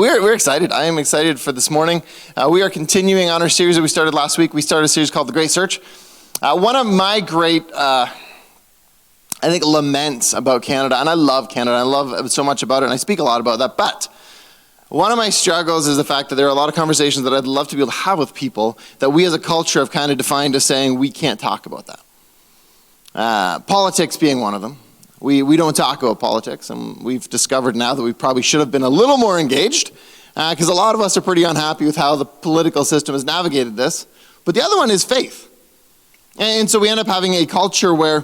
We're excited. I am excited for this morning. We are continuing on our series that we started last week. We started a series called The Great Search. One of my great, laments about Canada, and I love Canada. I love so much about it, and I speak a lot about that. But one of my struggles is the fact that there are a lot of conversations that I'd love to be able to have with people that we as a culture have kind of defined as saying we can't talk about that. Politics being one of them. We don't talk about politics, and we've discovered now that we probably should have been a little more engaged, because a lot of us are pretty unhappy with how the political system has navigated this. But the other one is faith. And so we end up having a culture where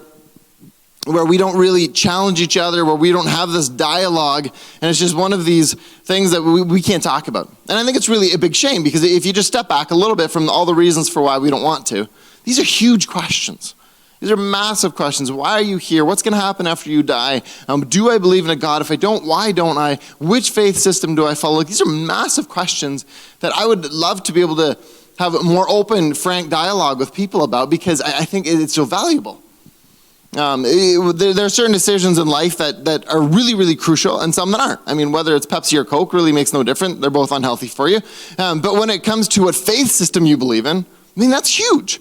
we don't really challenge each other, where we don't have this dialogue, and it's just one of these things that we can't talk about. And I think it's really a big shame, because if you just step back a little bit from all the reasons for why we don't want to, these are huge questions. These are massive questions. Why are you here? What's going to happen after you die? Do I believe in a God? If I don't, why don't I? Which faith system do I follow? These are massive questions that I would love to be able to have a more open, frank dialogue with people about, because I think it's so valuable. There are certain decisions in life that are really, really crucial, and some that aren't. I mean, whether it's Pepsi or Coke really makes no difference. They're both unhealthy for you. But when it comes to what faith system you believe in, I mean, that's huge.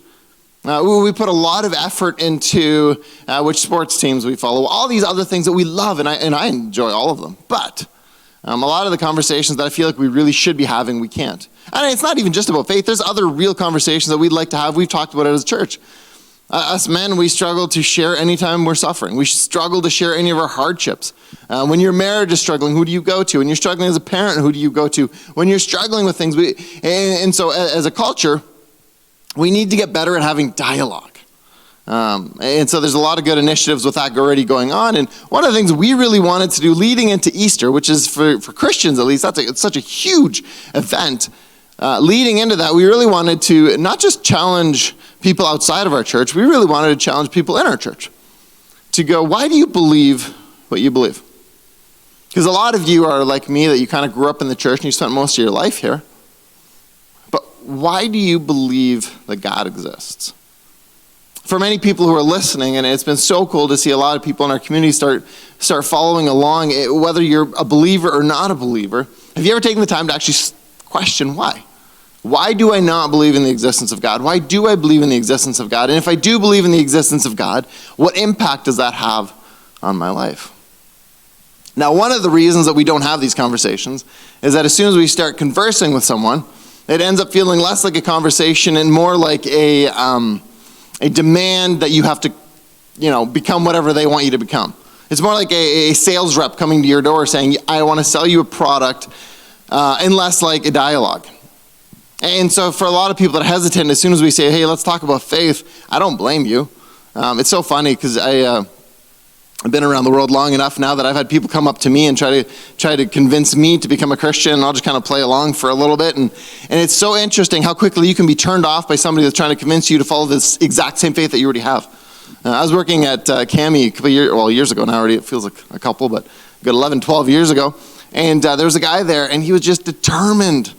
We put a lot of effort into which sports teams we follow, all these other things that we love, and I enjoy all of them. But a lot of the conversations that I feel like we really should be having, we can't. And it's not even just about faith. There's other real conversations that we'd like to have. We've talked about it as a church. Us men, we struggle to share anytime we're suffering. We struggle to share any of our hardships. When your marriage is struggling, who do you go to? When you're struggling as a parent, who do you go to? When you're struggling with things, and so as a culture, we need to get better at having dialogue. And so there's a lot of good initiatives with that already going on. And one of the things we really wanted to do leading into Easter, which is for Christians at least, it's such a huge event. Leading into that, we really wanted to not just challenge people outside of our church, we really wanted to challenge people in our church. To go, why do you believe what you believe? Because a lot of you are like me, that you kind of grew up in the church and you spent most of your life here. Why do you believe that God exists? For many people who are listening, and it's been so cool to see a lot of people in our community start following along, whether you're a believer or not a believer, have you ever taken the time to actually question why? Why do I not believe in the existence of God? Why do I believe in the existence of God? And if I do believe in the existence of God, what impact does that have on my life? Now, one of the reasons that we don't have these conversations is that as soon as we start conversing with someone, it ends up feeling less like a conversation and more like a demand that you have to, become whatever they want you to become. It's more like a sales rep coming to your door saying, I want to sell you a product, and less like a dialogue. And so for a lot of people that are hesitant, as soon as we say, hey, let's talk about faith, I don't blame you. It's so funny because I've been around the world long enough now that I've had people come up to me and try to convince me to become a Christian, and I'll just kind of play along for a little bit. And it's so interesting how quickly you can be turned off by somebody that's trying to convince you to follow this exact same faith that you already have. I was working at Cami a couple years ago now already. It feels like a couple, but a good 11, 12 years ago. And there was a guy there, and he was just determined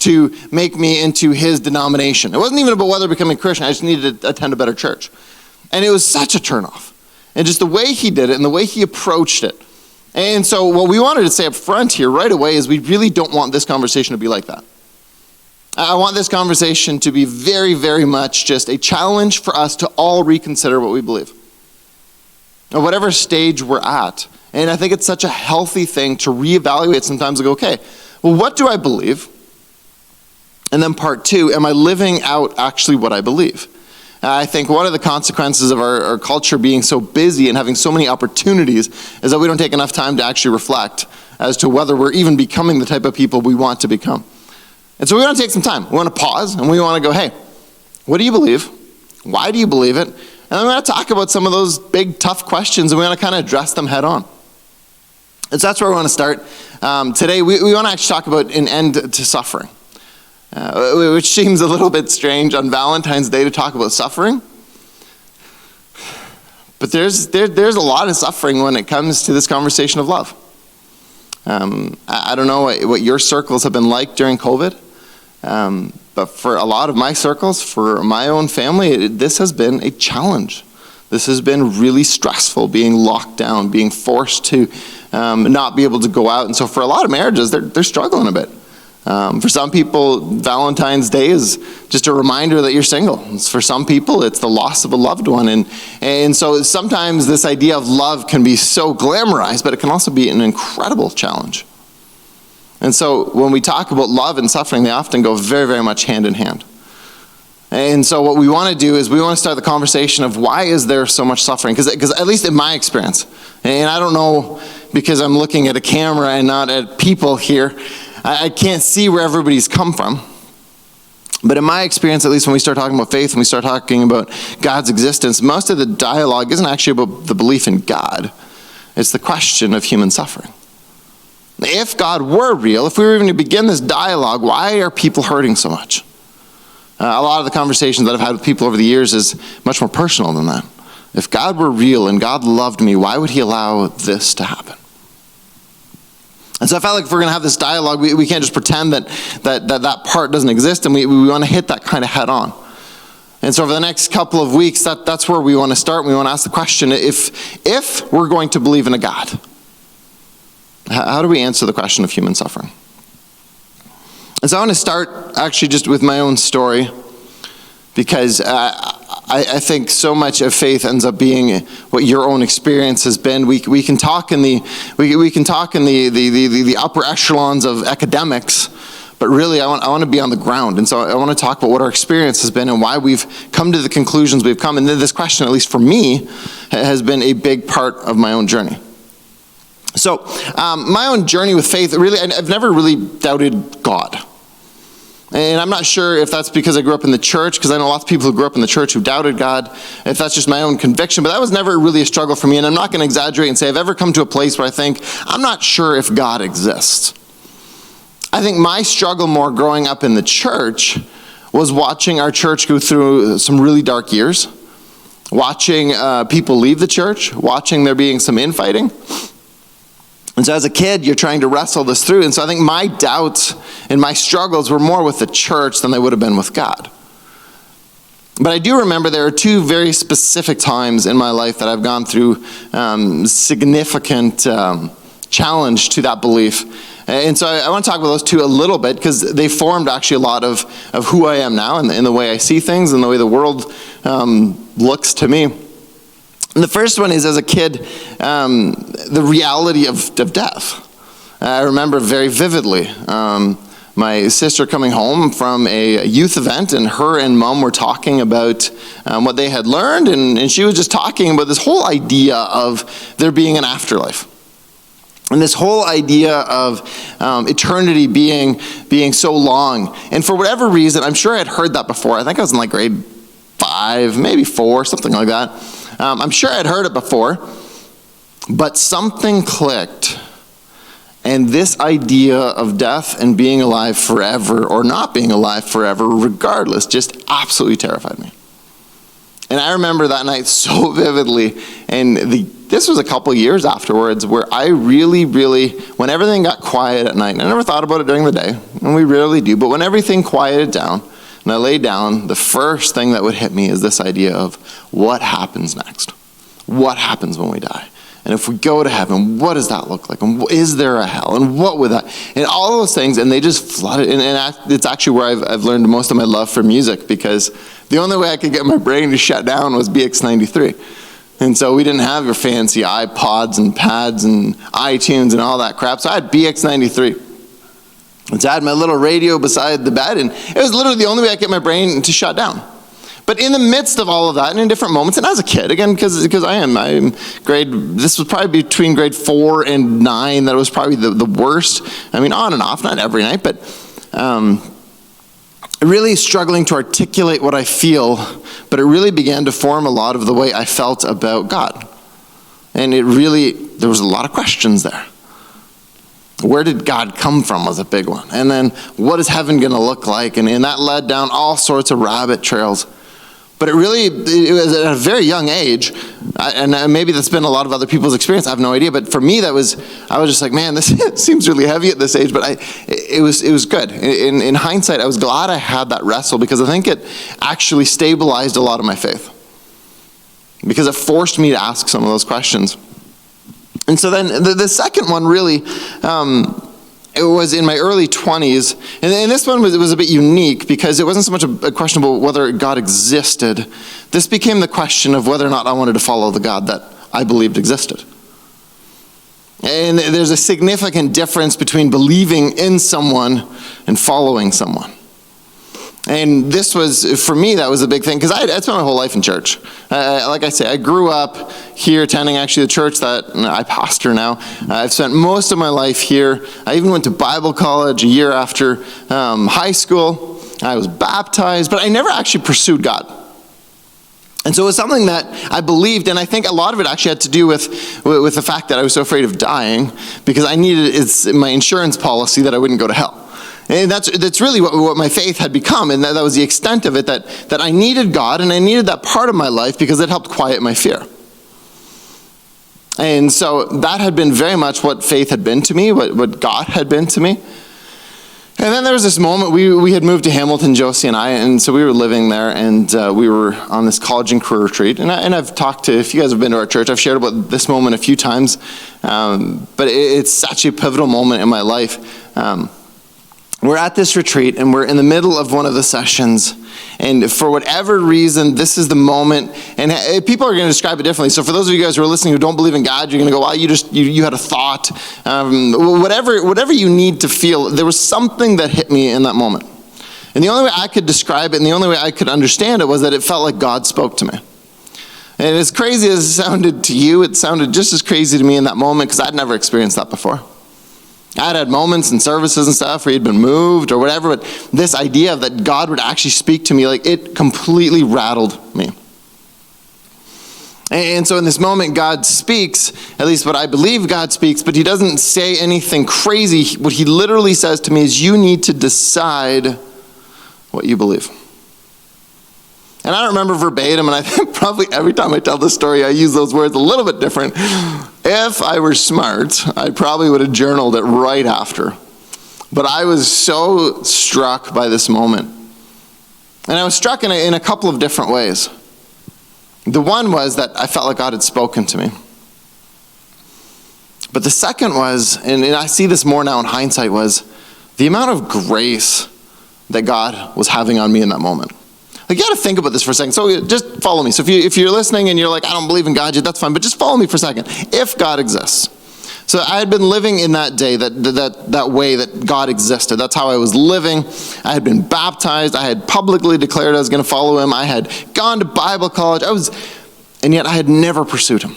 to make me into his denomination. It wasn't even about whether becoming a Christian. I just needed to attend a better church. And it was such a turnoff. And just the way he did it and the way he approached it. And so what we wanted to say up front here right away is we really don't want this conversation to be like that. I want this conversation to be very, very much just a challenge for us to all reconsider what we believe. At whatever stage we're at. And I think it's such a healthy thing to reevaluate sometimes and go, okay, well, what do I believe? And then part two, am I living out actually what I believe? I think one of the consequences of our culture being so busy and having so many opportunities is that we don't take enough time to actually reflect as to whether we're even becoming the type of people we want to become. And so we want to take some time. We want to pause and we want to go, hey, what do you believe? Why do you believe it? And then we want to talk about some of those big, tough questions, and we want to kind of address them head on. And so that's where we want to start. Today, we want to actually talk about an end to suffering. Which seems a little bit strange on Valentine's Day to talk about suffering. But there's a lot of suffering when it comes to this conversation of love. I don't know what your circles have been like during COVID, but for a lot of my circles, for my own family, this has been a challenge. This has been really stressful, being locked down, being forced to not be able to go out. And so for a lot of marriages, they're struggling a bit. For some people, Valentine's Day is just a reminder that you're single. For some people, it's the loss of a loved one. And so sometimes this idea of love can be so glamorized, but it can also be an incredible challenge. And so when we talk about love and suffering, they often go very, very much hand in hand. And so what we want to do is we want to start the conversation of why is there so much suffering? Because at least in my experience, and I don't know because I'm looking at a camera and not at people here, I can't see where everybody's come from. But in my experience, at least when we start talking about faith and we start talking about God's existence, most of the dialogue isn't actually about the belief in God. It's the question of human suffering. If God were real, if we were even to begin this dialogue, why are people hurting so much? A lot of the conversations that I've had with people over the years is much more personal than that. If God were real and God loved me, why would he allow this to happen? And so I felt like if we're going to have this dialogue, we can't just pretend that part doesn't exist, and we want to hit that kind of head on. And so over the next couple of weeks, that's where we want to start. We want to ask the question, if we're going to believe in a God, how do we answer the question of human suffering? And so I want to start actually just with my own story, because I think so much of faith ends up being what your own experience has been. We can talk in the upper echelons of academics, but really I want to be on the ground. And so I want to talk about what our experience has been and why we've come to the conclusions we've come. And this question, at least for me, has been a big part of my own journey. So my own journey with faith, really, I've never really doubted God. And I'm not sure if that's because I grew up in the church, because I know lots of people who grew up in the church who doubted God, if that's just my own conviction, but that was never really a struggle for me. And I'm not going to exaggerate and say I've ever come to a place where I think, I'm not sure if God exists. I think my struggle more growing up in the church was watching our church go through some really dark years, watching people leave the church, watching there being some infighting. And so as a kid, you're trying to wrestle this through. And so I think my doubts and my struggles were more with the church than they would have been with God. But I do remember there are two very specific times in my life that I've gone through significant challenge to that belief. And so I want to talk about those two a little bit, because they formed actually a lot of who I am now and the way I see things and the way the world looks to me. And the first one is, as a kid, the reality of death. I remember very vividly my sister coming home from a youth event, and her and mom were talking about what they had learned, and she was just talking about this whole idea of there being an afterlife. And this whole idea of eternity being so long. And for whatever reason, I'm sure I had heard that before. I think I was in like grade 5, maybe 4, something like that. I'm sure I'd heard it before, but something clicked, and this idea of death and being alive forever or not being alive forever, regardless, just absolutely terrified me. And I remember that night so vividly, and this was a couple years afterwards, where I really, when everything got quiet at night, and I never thought about it during the day, and we rarely do, but when everything quieted down, and I lay down, the first thing that would hit me is this idea of what happens next? What happens when we die? And if we go to heaven, what does that look like? And is there a hell? And what would that? And all those things, and they just flooded. And it's actually where I've learned most of my love for music, because the only way I could get my brain to shut down was BX93. And so we didn't have your fancy iPods and pads and iTunes and all that crap. So I had BX93. And so I had my little radio beside the bed, and it was literally the only way I could get my brain to shut down. But in the midst of all of that, and in different moments, and as a kid, again, because I'm this was probably between grade 4 and 9, that was probably the worst. I mean, on and off, not every night, but really struggling to articulate what I feel, but it really began to form a lot of the way I felt about God. And there was a lot of questions there. Where did God come from was a big one. And then what is heaven going to look like? And that led down all sorts of rabbit trails. But it was at a very young age, and maybe that's been a lot of other people's experience, I have no idea, but for me I was just like, man, this seems really heavy at this age, but it was good. In hindsight, I was glad I had that wrestle, because I think it actually stabilized a lot of my faith. because it forced me to ask some of those questions. And so then the second one really, it was in my early 20s. And this one was a bit unique because it wasn't so much a question about whether God existed. This became the question of whether or not I wanted to follow the God that I believed existed. And there's a significant difference between believing in someone and following someone. And this was, for me, that was a big thing, because I spent my whole life in church. Like I say, I grew up here attending actually the church that I pastor now. I've spent most of my life here. I even went to Bible college a year after high school. I was baptized, but I never actually pursued God. And so it was something that I believed, and I think a lot of it actually had to do with the fact that I was so afraid of dying, because I needed my insurance policy that I wouldn't go to hell. And that's really what my faith had become, and that was the extent of it, that I needed God, and I needed that part of my life because it helped quiet my fear. And so that had been very much what faith had been to me, what God had been to me. And then there was this moment, we had moved to Hamilton, Josie and I, and so we were living there, and we were on this college and career retreat. And I've talked to, if you guys have been to our church, I've shared about this moment a few times, but it's such a pivotal moment in my life. We're at this retreat, and we're in the middle of one of the sessions, and for whatever reason, this is the moment, and people are going to describe it differently. So for those of you guys who are listening who don't believe in God, you're going to go, well, you had a thought. Whatever you need to feel, there was something that hit me in that moment. And the only way I could describe it, and the only way I could understand it, was that it felt like God spoke to me. And as crazy as it sounded to you, it sounded just as crazy to me in that moment, because I'd never experienced that before. I'd had moments and services and stuff where he'd been moved or whatever, but this idea of that God would actually speak to me, like, it completely rattled me. And so in this moment, God speaks, at least what I believe God speaks, but he doesn't say anything crazy. What he literally says to me is, you need to decide what you believe. And I don't remember verbatim, and I think probably every time I tell this story, I use those words a little bit different. If I were smart, I probably would have journaled it right after. But I was so struck by this moment. And I was struck in a couple of different ways. The one was that I felt like God had spoken to me. But the second was, and I see this more now in hindsight, was the amount of grace that God was having on me in that moment. Like, you got to think about this for a second. So just follow me. So if you're listening and you're like, I don't believe in God yet, that's fine. But just follow me for a second. If God exists. So I had been living in that day, that way that God existed. That's how I was living. I had been baptized. I had publicly declared I was going to follow him. I had gone to Bible college. And yet I had never pursued him.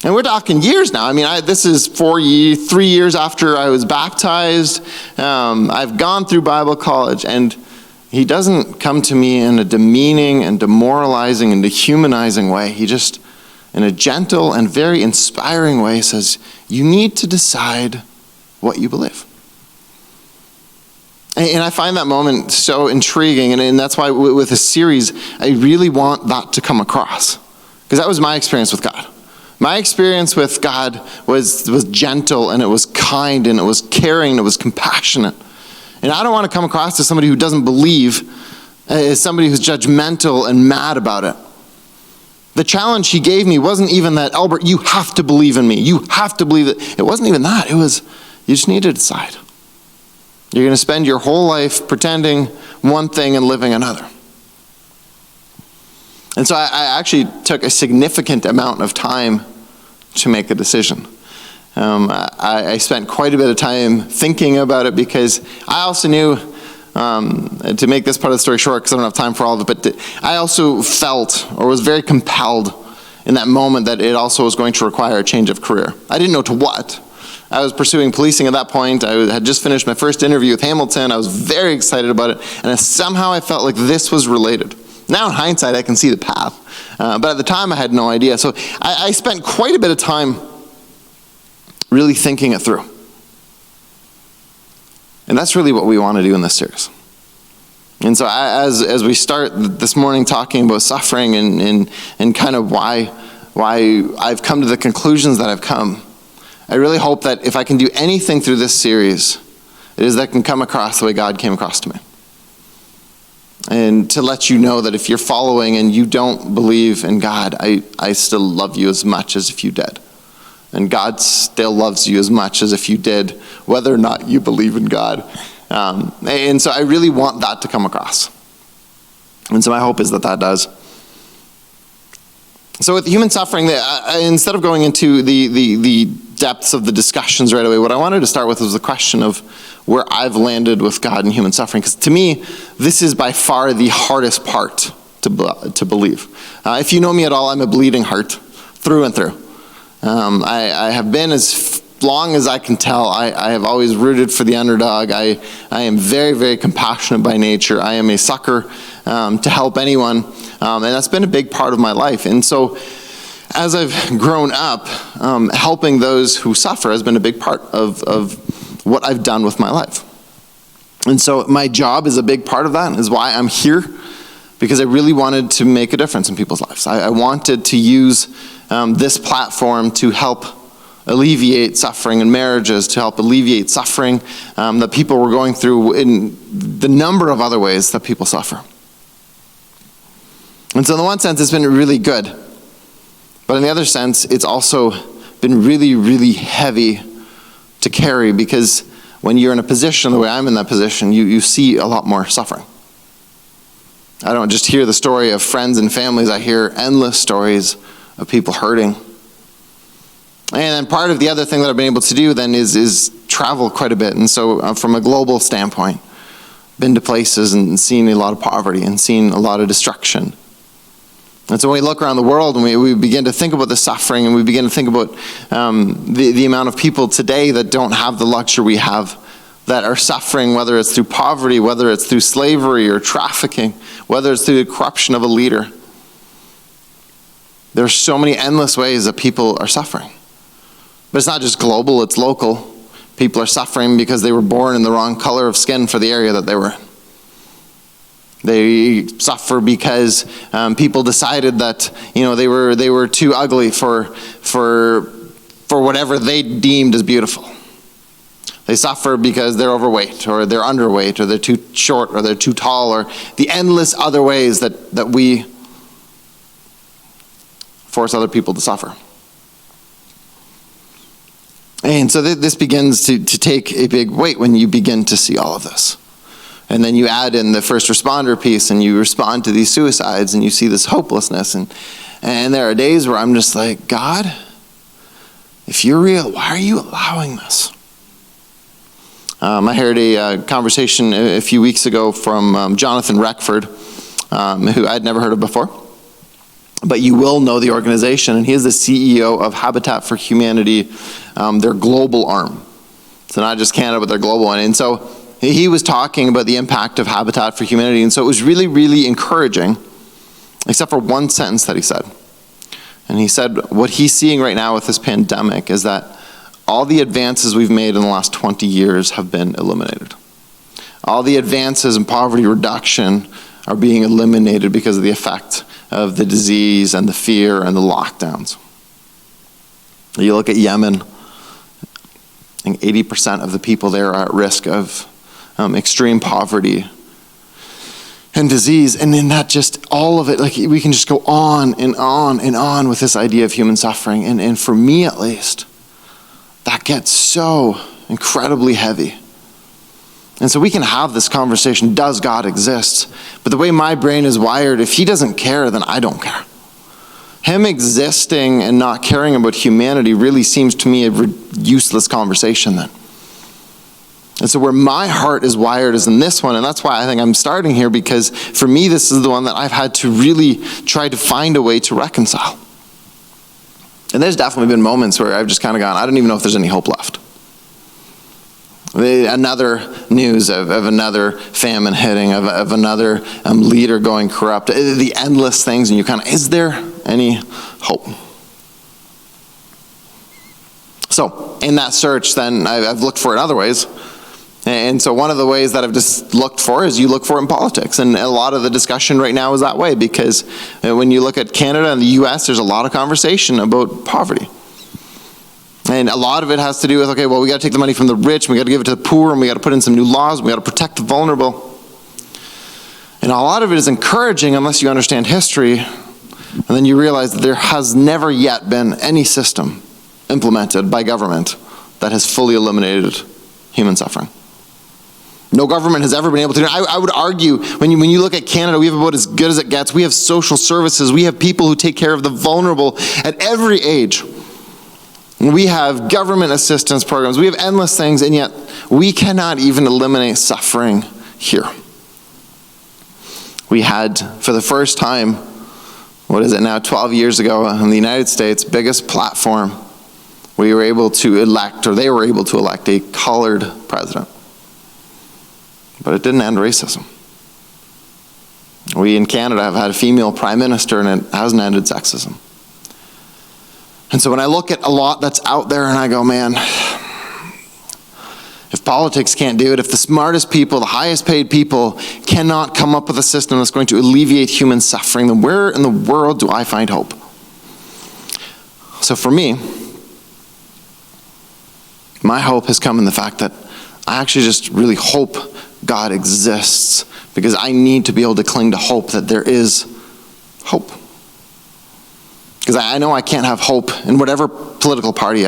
And we're talking years now. I mean, this is 3 years after I was baptized. I've gone through Bible college, and he doesn't come to me in a demeaning and demoralizing and dehumanizing way. He just, in a gentle and very inspiring way, says, you need to decide what you believe. And I find that moment so intriguing, and that's why with this series, I really want that to come across. Because that was my experience with God. My experience with God was gentle, and it was kind, and it was caring, and it was compassionate. And I don't want to come across as somebody who doesn't believe, as somebody who's judgmental and mad about it. The challenge he gave me wasn't even that, Albert, you have to believe in me. You have to believe it. It wasn't even that. It was, you just need to decide. You're going to spend your whole life pretending one thing and living another. And so I actually took a significant amount of time to make a decision. I spent quite a bit of time thinking about it, because I also knew, to make this part of the story short because I don't have time for all of it, but I also felt or was very compelled in that moment that it also was going to require a change of career. I didn't know to what. I was pursuing policing at that point. I had just finished my first interview with Hamilton. I was very excited about it, and somehow I felt like this was related. Now in hindsight, I can see the path, but at the time I had no idea. So I spent quite a bit of time really thinking it through. And that's really what we want to do in this series. And so as we start this morning talking about suffering and kind of why I've come to the conclusions that I've come, I really hope that if I can do anything through this series, it is that I can come across the way God came across to me. and to let you know that if you're following and you don't believe in God, I still love you as much as if you did. And God still loves you as much as if you did, whether or not you believe in God. And so I really want that to come across. And so my hope is that that does. So with human suffering, instead of going into the depths of the discussions right away, what I wanted to start with was the question of where I've landed with God and human suffering. Because to me, this is by far the hardest part to believe. If you know me at all, I'm a bleeding heart, through and through. I have been, as long as I can tell, I have always rooted for the underdog. I am very, very compassionate by nature. I am a sucker to help anyone, and that's been a big part of my life. And so as I've grown up, helping those who suffer has been a big part of what I've done with my life. And so my job is a big part of that, is why I'm here, because I really wanted to make a difference in people's lives. I wanted to use this platform to help alleviate suffering in marriages, to help alleviate suffering that people were going through in the number of other ways that people suffer. And so in the one sense, it's been really good. But in the other sense, it's also been really, really heavy to carry, because when you're in a position the way I'm in that position, you see a lot more suffering. I don't just hear the story of friends and families. I hear endless stories of people hurting. And then part of the other thing that I've been able to do then is travel quite a bit. And so from a global standpoint, been to places and seen a lot of poverty and seen a lot of destruction. And so when we look around the world and we begin to think about the suffering, and we begin to think about the amount of people today that don't have the luxury we have, that are suffering, whether it's through poverty, whether it's through slavery or trafficking, whether it's through the corruption of a leader. There are so many endless ways that people are suffering. But it's not just global, it's local. People are suffering because they were born in the wrong color of skin for the area that they were in. They suffer because people decided that they were too ugly for whatever they deemed as beautiful. They suffer because they're overweight, or they're underweight, or they're too short, or they're too tall, or the endless other ways that we force other people to suffer. And so this begins to take a big weight when you begin to see all of this. And then you add in the first responder piece, and you respond to these suicides, and you see this hopelessness. And there are days where I'm just like, God, if you're real, why are you allowing this? I heard a conversation a few weeks ago from Jonathan Reckford, who I'd never heard of before. But you will know the organization, and he is the CEO of Habitat for Humanity, their global arm. So not just Canada, but their global one. And so he was talking about the impact of Habitat for Humanity, and so it was really, really encouraging, except for one sentence that he said. And he said what he's seeing right now with this pandemic is that all the advances we've made in the last 20 years have been eliminated. All the advances in poverty reduction are being eliminated because of the effect of the disease and the fear and the lockdowns. You look at Yemen, I think 80% of the people there are at risk of extreme poverty and disease. And in that, just all of it, like we can just go on and on and on with this idea of human suffering. And for me at least, that gets so incredibly heavy. And so we can have this conversation, does God exist? But the way my brain is wired, if he doesn't care, then I don't care. Him existing and not caring about humanity really seems to me a useless conversation then. And so where my heart is wired is in this one, and that's why I think I'm starting here, because for me this is the one that I've had to really try to find a way to reconcile. And there's definitely been moments where I've just kind of gone, I don't even know if there's any hope left. Another news of another famine hitting, of another leader going corrupt, the endless things, and you kind of, is there any hope? So in that search, then I've looked for it other ways. And so one of the ways that I've just looked for is you look for it in politics. And a lot of the discussion right now is that way, because when you look at Canada and the US, there's a lot of conversation about poverty. And a lot of it has to do with, okay, well, we got to take the money from the rich, and we got to give it to the poor, and we got to put in some new laws, we got to protect the vulnerable. And a lot of it is encouraging unless you understand history, and then you realize that there has never yet been any system implemented by government that has fully eliminated human suffering. No government has ever been able to do it. I would argue, when you look at Canada, we have about as good as it gets. We have social services. We have people who take care of the vulnerable at every age. We have government assistance programs. We have endless things, and yet we cannot even eliminate suffering here. We had, for the first time, 12 years ago in the United States, biggest platform, we were able to elect, or they were able to elect, a colored president. But it didn't end racism. We in Canada have had a female prime minister, and it hasn't ended sexism. And so when I look at a lot that's out there and I go, man, if politics can't do it, if the smartest people, the highest paid people cannot come up with a system that's going to alleviate human suffering, then where in the world do I find hope? So for me, my hope has come in the fact that I actually just really hope God exists, because I need to be able to cling to hope that there is hope. Because I know I can't have hope in whatever political party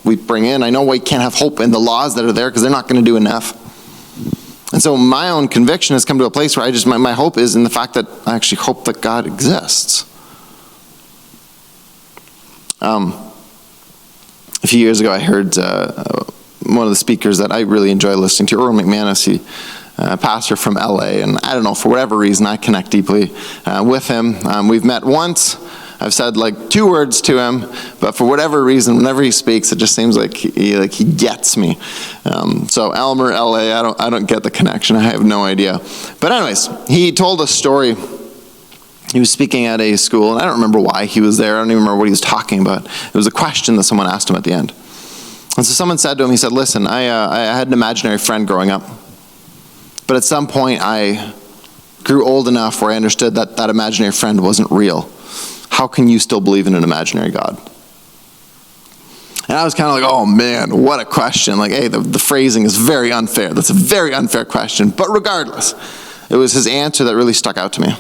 we bring in. I know we can't have hope in the laws that are there because they're not going to do enough. And so my own conviction has come to a place where my hope is in the fact that I actually hope that God exists. A few years ago, I heard one of the speakers that I really enjoy listening to, Earl McManus, a pastor from LA, and I don't know, for whatever reason, I connect deeply with him. We've met once. I've said like 2 words to him, but for whatever reason, whenever he speaks, it just seems like he gets me. So Elmer, LA, I don't get the connection. I have no idea. But anyways, he told a story. He was speaking at a school, and I don't remember why he was there. I don't even remember what he was talking about. It was a question that someone asked him at the end. And so someone said to him, he said, listen, I had an imaginary friend growing up, but at some point I grew old enough where I understood that that imaginary friend wasn't real. How can you still believe in an imaginary God? And I was kind of like, oh man, what a question. Like, hey, the phrasing is very unfair. That's a very unfair question. But regardless, it was his answer that really stuck out to me.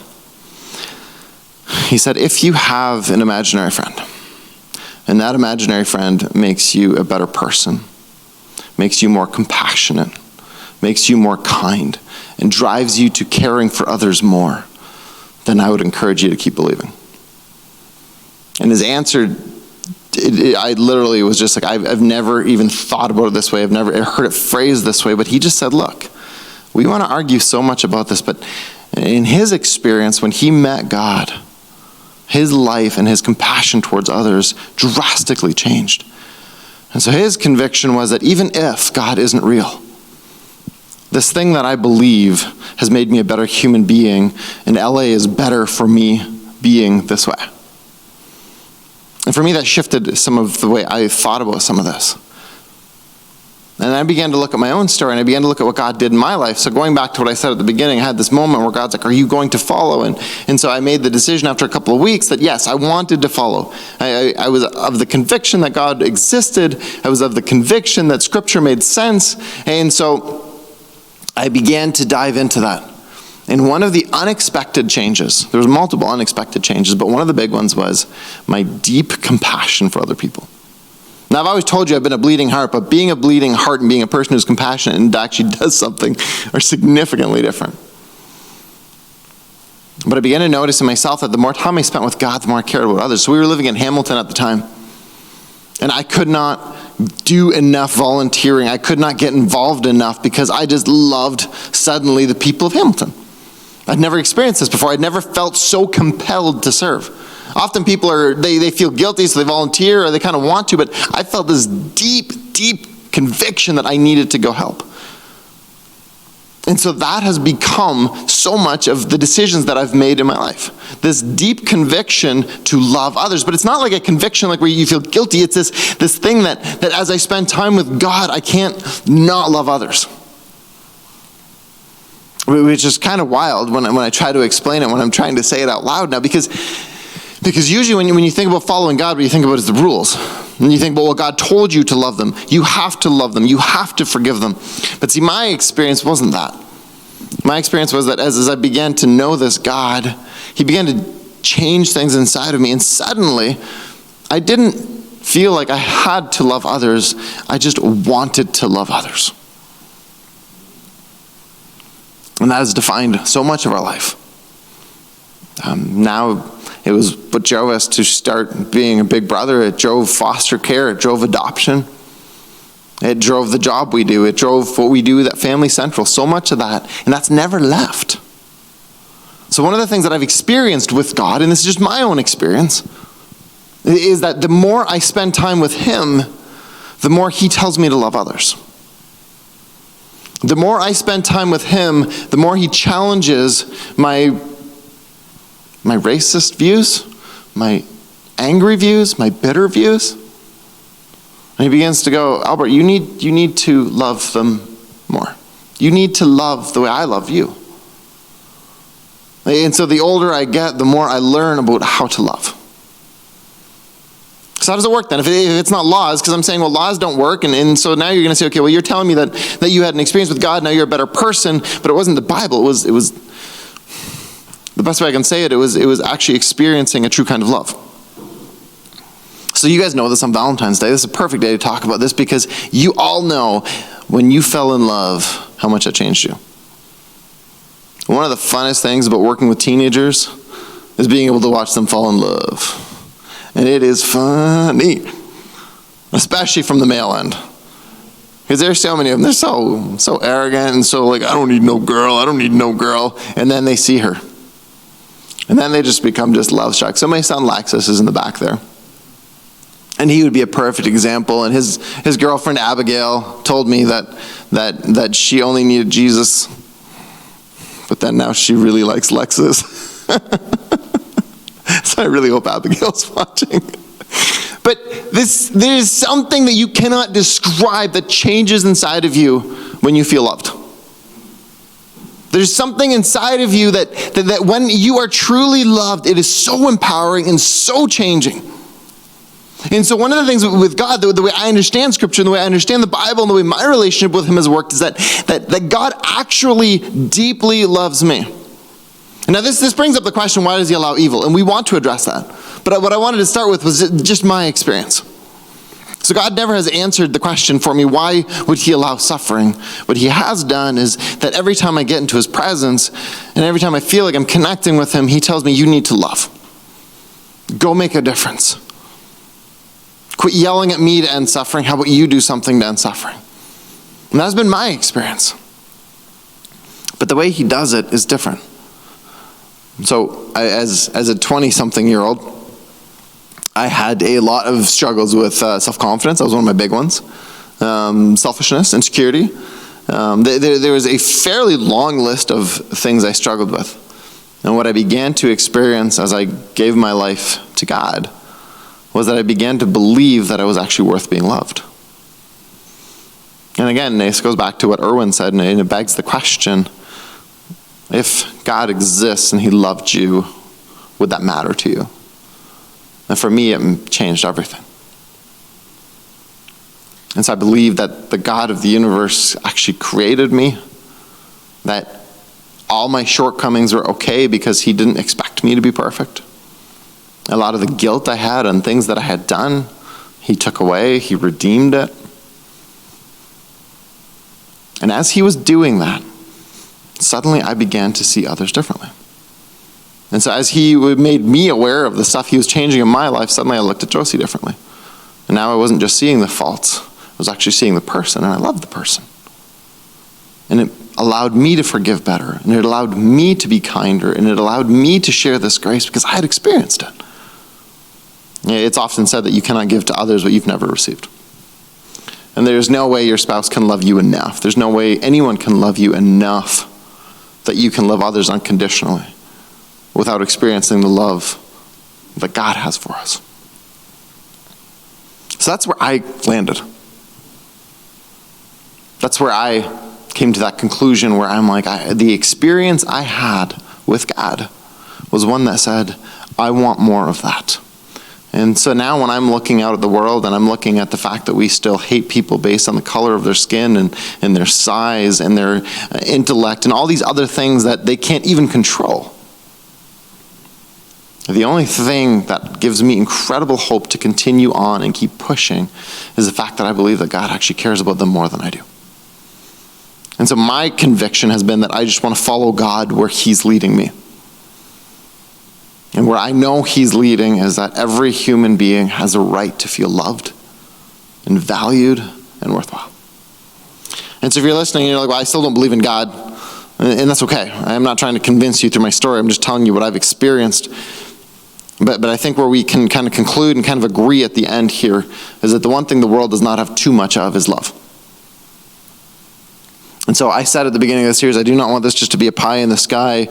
He said, if you have an imaginary friend, and that imaginary friend makes you a better person, makes you more compassionate, makes you more kind, and drives you to caring for others more, then I would encourage you to keep believing. And his answer, I literally was just like, I've never even thought about it this way. I've never heard it phrased this way. But he just said, look, we want to argue so much about this, but in his experience, when he met God, his life and his compassion towards others drastically changed. And so his conviction was that even if God isn't real, this thing that I believe has made me a better human being, and LA is better for me being this way. And for me, that shifted some of the way I thought about some of this. And I began to look at my own story, and I began to look at what God did in my life. So going back to what I said at the beginning, I had this moment where God's like, are you going to follow? And so I made the decision after a couple of weeks that yes, I wanted to follow. I was of the conviction that God existed. I was of the conviction that Scripture made sense. And so I began to dive into that. And one of the unexpected changes, there was multiple unexpected changes, but one of the big ones was my deep compassion for other people. Now, I've always told you I've been a bleeding heart, but being a bleeding heart and being a person who's compassionate and actually does something are significantly different. But I began to notice in myself that the more time I spent with God, the more I cared about others. So we were living in Hamilton at the time, and I could not do enough volunteering. I could not get involved enough because I just loved suddenly the people of Hamilton. I'd never experienced this before. I'd never felt so compelled to serve. Often people they feel guilty, so they volunteer, or they kind of want to, but I felt this deep, deep conviction that I needed to go help. And so that has become so much of the decisions that I've made in my life. This deep conviction to love others. But it's not like a conviction like where you feel guilty. It's this thing that as I spend time with God, I can't not love others. Which is kind of wild when I try to explain it, when I'm trying to say it out loud now, because usually when you think about following God, what you think about is the rules. And you think, well, God told you to love them. You have to love them. You have to forgive them. But see, my experience wasn't that. My experience was that as I began to know this God, he began to change things inside of me. And suddenly, I didn't feel like I had to love others. I just wanted to love others. And that has defined so much of our life. Now, it was what drove us to start being a big brother. It drove foster care. It drove adoption. It drove the job we do. It drove what we do at Family Central. So much of that. And that's never left. So one of the things that I've experienced with God, and this is just my own experience, is that the more I spend time with him, the more he tells me to love others. The more I spend time with him, the more he challenges my racist views, my angry views, my bitter views. And he begins to go, Albert, you need to love them more. You need to love the way I love you. And so the older I get, the more I learn about how to love. So how does it work then? If it's not laws, because I'm saying, well, laws don't work, and so now you're going to say, okay, well, you're telling me that you had an experience with God, now you're a better person, but it wasn't the Bible. It was the best way I can say it, it was actually experiencing a true kind of love. So you guys know this on Valentine's Day. This is a perfect day to talk about this because you all know when you fell in love, how much that changed you. One of the funnest things about working with teenagers is being able to watch them fall in love. And it is funny, especially from the male end. Because there's so many of them, they're so arrogant and so like, I don't need no girl. And then they see her. And then they just become just love struck. So my son Lexus is in the back there. And he would be a perfect example. And his girlfriend Abigail told me that she only needed Jesus. But then now she really likes Lexus. So I really hope Abigail's watching. But there's something that you cannot describe that changes inside of you when you feel loved. There's something inside of you that when you are truly loved, it is so empowering and so changing. And so one of the things with God, the way I understand Scripture, and the way I understand the Bible, and the way my relationship with him has worked, is that God actually deeply loves me. Now this brings up the question, why does he allow evil? And we want to address that. But what I wanted to start with was just my experience. So God never has answered the question for me, why would he allow suffering? What he has done is that every time I get into his presence, and every time I feel like I'm connecting with him, he tells me, you need to love. Go make a difference. Quit yelling at me to end suffering. How about you do something to end suffering? And that's been my experience. But the way he does it is different. So as a 20-something-year-old, I had a lot of struggles with self-confidence. That was one of my big ones. Selfishness, insecurity. There was a fairly long list of things I struggled with. And what I began to experience as I gave my life to God was that I began to believe that I was actually worth being loved. And again, this goes back to what Erwin said, and it begs the question, if God exists and he loved you, would that matter to you? And for me, it changed everything. And so I believe that the God of the universe actually created me, that all my shortcomings were okay because he didn't expect me to be perfect. A lot of the guilt I had on things that I had done, he took away, he redeemed it. And as he was doing that, suddenly I began to see others differently. And so as he made me aware of the stuff he was changing in my life, suddenly I looked at Josie differently. And now I wasn't just seeing the faults, I was actually seeing the person, and I loved the person. And it allowed me to forgive better, and it allowed me to be kinder, and it allowed me to share this grace because I had experienced it. It's often said that you cannot give to others what you've never received. And there's no way your spouse can love you enough. There's no way anyone can love you enough that you can love others unconditionally without experiencing the love that God has for us. So that's where I landed. That's where I came to that conclusion where I'm like, the experience I had with God was one that said, I want more of that. And so now when I'm looking out at the world and I'm looking at the fact that we still hate people based on the color of their skin and their size and their intellect and all these other things that they can't even control, the only thing that gives me incredible hope to continue on and keep pushing is the fact that I believe that God actually cares about them more than I do. And so my conviction has been that I just want to follow God where he's leading me. And where I know he's leading is that every human being has a right to feel loved and valued and worthwhile. And so if you're listening and you're like, well, I still don't believe in God, and that's okay. I'm not trying to convince you through my story. I'm just telling you what I've experienced. But I think where we can kind of conclude and kind of agree at the end here is that the one thing the world does not have too much of is love. And so I said at the beginning of the series, I do not want this just to be a pie in the sky,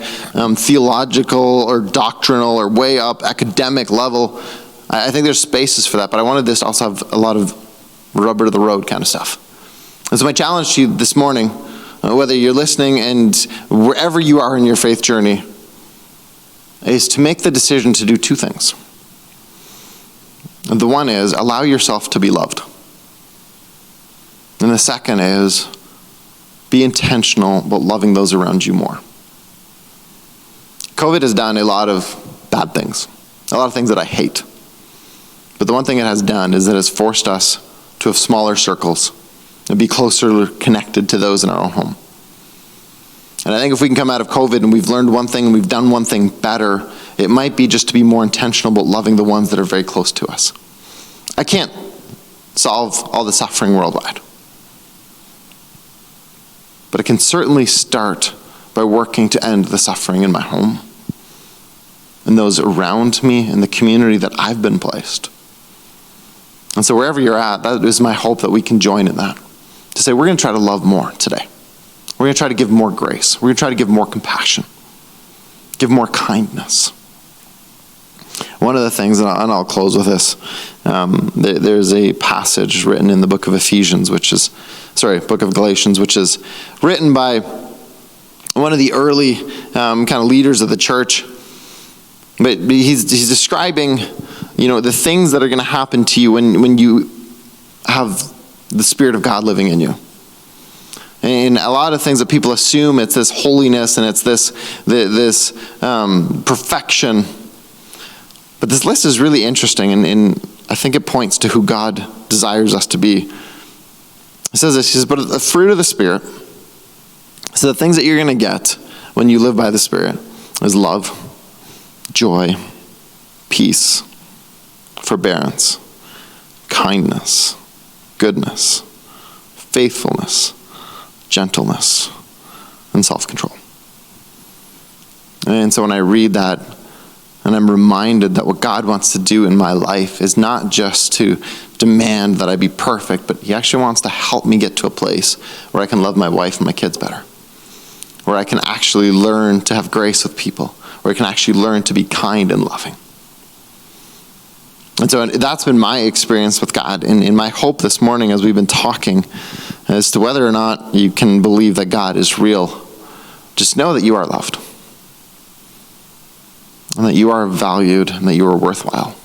theological or doctrinal or way up academic level. I think there's spaces for that, but I wanted this to also have a lot of rubber to the road kind of stuff. And so my challenge to you this morning, whether you're listening and wherever you are in your faith journey, is to make the decision to do two things. The one is allow yourself to be loved. And the second is be intentional about loving those around you more. COVID has done a lot of bad things, a lot of things that I hate. But the one thing it has done is it has forced us to have smaller circles and be closer connected to those in our own home. And I think if we can come out of COVID and we've learned one thing and we've done one thing better, it might be just to be more intentional about loving the ones that are very close to us. I can't solve all the suffering worldwide. But it can certainly start by working to end the suffering in my home and those around me and the community that I've been placed. And so wherever you're at, that is my hope that we can join in that. To say we're going to try to love more today. We're going to try to give more grace. We're going to try to give more compassion. Give more kindness. One of the things, and I'll close with this, there's a passage written in the book of book of Galatians, which is written by one of the early kind of leaders of the church. But he's describing, the things that are going to happen to you when you have the Spirit of God living in you. And a lot of things that people assume it's this holiness and it's this perfection. But this list is really interesting, and I think it points to who God desires us to be. It says this, he says, but the fruit of the Spirit, so the things that you're going to get when you live by the Spirit is love, joy, peace, forbearance, kindness, goodness, faithfulness, gentleness, and self-control. And so when I read that, and I'm reminded that what God wants to do in my life is not just to demand that I be perfect, but he actually wants to help me get to a place where I can love my wife and my kids better, where I can actually learn to have grace with people, where I can actually learn to be kind and loving. And so that's been my experience with God. And my hope this morning as we've been talking as to whether or not you can believe that God is real, just know that you are loved. And that you are valued and that you are worthwhile.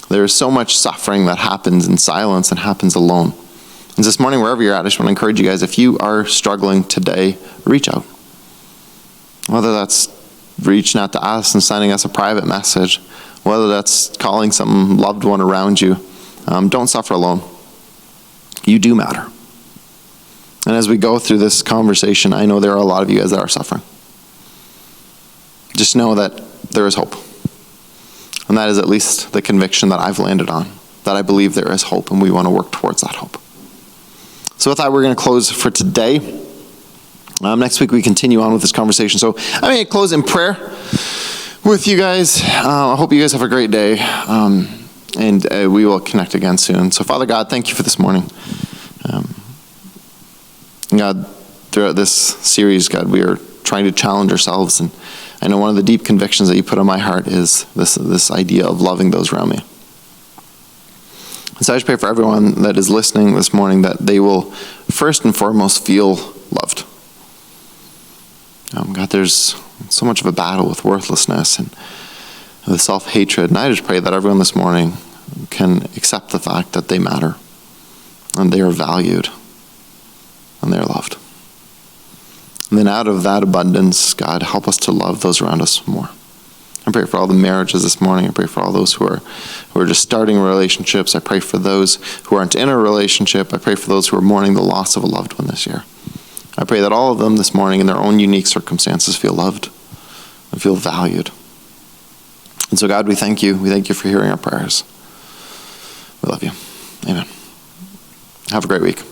There is so much suffering that happens in silence and happens alone. And this morning, wherever you're at, I just want to encourage you guys, if you are struggling today, reach out. Whether that's reaching out to us and sending us a private message, whether that's calling some loved one around you, don't suffer alone. You do matter. And as we go through this conversation, I know there are a lot of you guys that are suffering. Just know that there is hope. And that is at least the conviction that I've landed on, that I believe there is hope and we want to work towards that hope. So with that, we're going to close for today. Next week, we continue on with this conversation. So I'm going to close in prayer with you guys. I hope you guys have a great day. And we will connect again soon. So Father God, thank you for this morning. God, throughout this series, God, we are trying to challenge ourselves. And I know one of the deep convictions that you put on my heart is this idea of loving those around me. And so I just pray for everyone that is listening this morning that they will first and foremost feel loved. God, there's so much of a battle with worthlessness and the self-hatred. And I just pray that everyone this morning can accept the fact that they matter, and they are valued, and they are loved. And then out of that abundance, God, help us to love those around us more. I pray for all the marriages this morning. I pray for all those who are just starting relationships. I pray for those who aren't in a relationship. I pray for those who are mourning the loss of a loved one this year. I pray that all of them this morning in their own unique circumstances feel loved and feel valued. And so, God, we thank you. We thank you for hearing our prayers. We love you. Amen. Have a great week.